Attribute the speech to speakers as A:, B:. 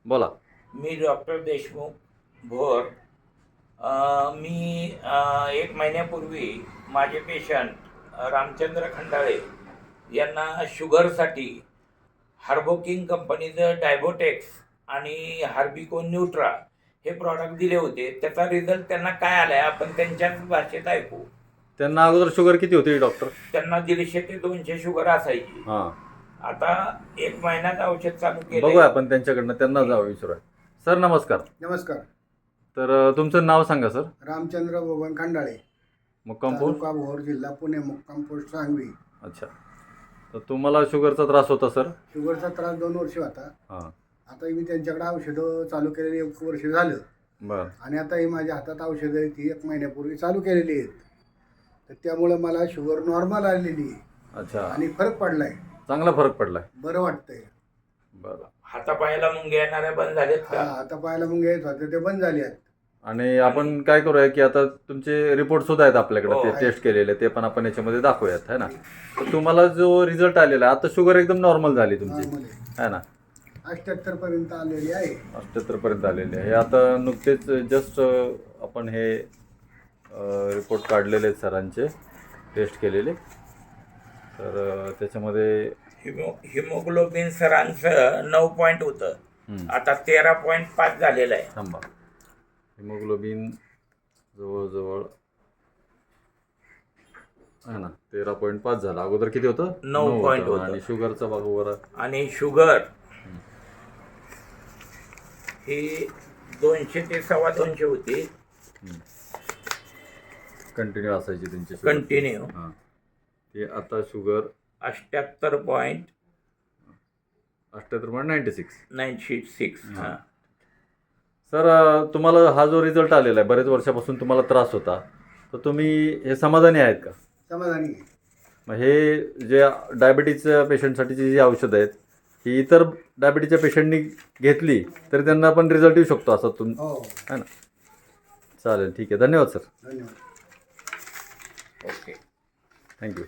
A: बोला.
B: मी डॉक्टर देशमुख भोर. मी 1 महिन्यापूर्वी माझे पेशंट रामचंद्र खंडाळे यांना शुगरसाठी हार्बोकिंग कंपनीचं डायबोटेक्स आणि हार्बिकोन न्यूट्रा हे प्रॉडक्ट दिले होते. त्याचा रिझल्ट त्यांना काय आलाय आपण त्यांच्याच भाषेत ऐकू.
A: त्यांना अगोदर शुगर किती होती डॉक्टर?
B: त्यांना 150 ते 200 शुगर असायची.
A: हां,
B: आता 1 महिन्यात औषध चालू केलं.
A: बघूया आपण त्यांच्याकडनं, त्यांना जाऊ विचारूया. सर नमस्कार.
C: नमस्कार.
A: तर तुमचं नाव सांगा सर.
C: रामचंद्र बबन खंडाळे,
A: मुक्काम पोस्ट.
C: तालुका भोर, जिल्हा पुणे, मुक्काम पोस्ट सांगवी.
A: अच्छा, तर तुम्हाला शुगरचा त्रास होता सर?
C: शुगरचा त्रास 2 वर्ष होता.
A: हां,
C: आता मी त्यांच्याकडे औषधं चालू केलेली 1 वर्ष झालं
A: बरं.
C: आणि आता ही माझ्या हातात औषधं आहेत ती 1 महिन्यापूर्वी चालू केलेली आहेत. तर त्यामुळं मला शुगर नॉर्मल आलेली आहे
A: अच्छा,
C: आणि फरक पडलाय,
A: चांगला फरक पडलाय.
C: बरं वाटतंय.
A: बरं.
B: हातापायाला मुंग्या येणाऱ्या बंद झालेत
C: हा,
B: का?
C: आता पाहायला मग येत होते ते बंद झाले आहेत.
A: आणि आपण काय करूया की आता तुमचे रिपोर्ट सुद्धा आहेत आपल्याकडे,
B: हो,
A: ते
C: आहे.
A: टेस्ट केलेले, ते पण आपण याच्यामध्ये दाखवूयात, है ना. तर तुम्हाला जो रिझल्ट आलेला आहे, आता शुगर एकदम नॉर्मल झाली तुमची,
C: नॉर्मल आहे.
A: है ना.
C: 78 पर्यंत आलेली आहे.
A: 78 पर्यंत आलेले आहे. हे आता नुकतेच जस्ट आपण हे रिपोर्ट काढलेले आहेत सरांचे, टेस्ट केलेले. तर त्याच्यामध्ये
B: हिमोग्लोबिन सरांचं 9 पॉईंट होतं, आता 13.5 झालेलं आहे.
A: थांबा, हिमोग्लोबिन जवळजवळ आहे ना 13.5 झालं. अगोदर किती होतं?
B: 9 पॉईंट होतं.
A: आणि शुगरचा बघू बरं.
B: आणि शुगर ही 200 ते 250 होती
A: कंटिन्यू असायची त्यांची शुगर.
B: कंटिन्यू.
A: हां, ते आता शुगर
B: 78.96.
A: 78.96.
B: हां.
A: सर तुम्हाला हा जो रिझल्ट आलेला आहे, बरेच वर्षापासून तुम्हाला त्रास होता, तर तुम्ही हे समाधानी आहेत का?
C: समाधानी आहे.
A: मग हे जे डायबिटीजच्या पेशंटसाठीची जी औषधं आहेत, ही इतर डायबिटीजच्या पेशंटनी घेतली तर त्यांना पण रिझल्ट येऊ शकतो असं
C: हो,
A: है ना. चालेल, ठीक आहे. धन्यवाद सर.
C: धन्यवाद.
B: ओके.
A: थँक्यू.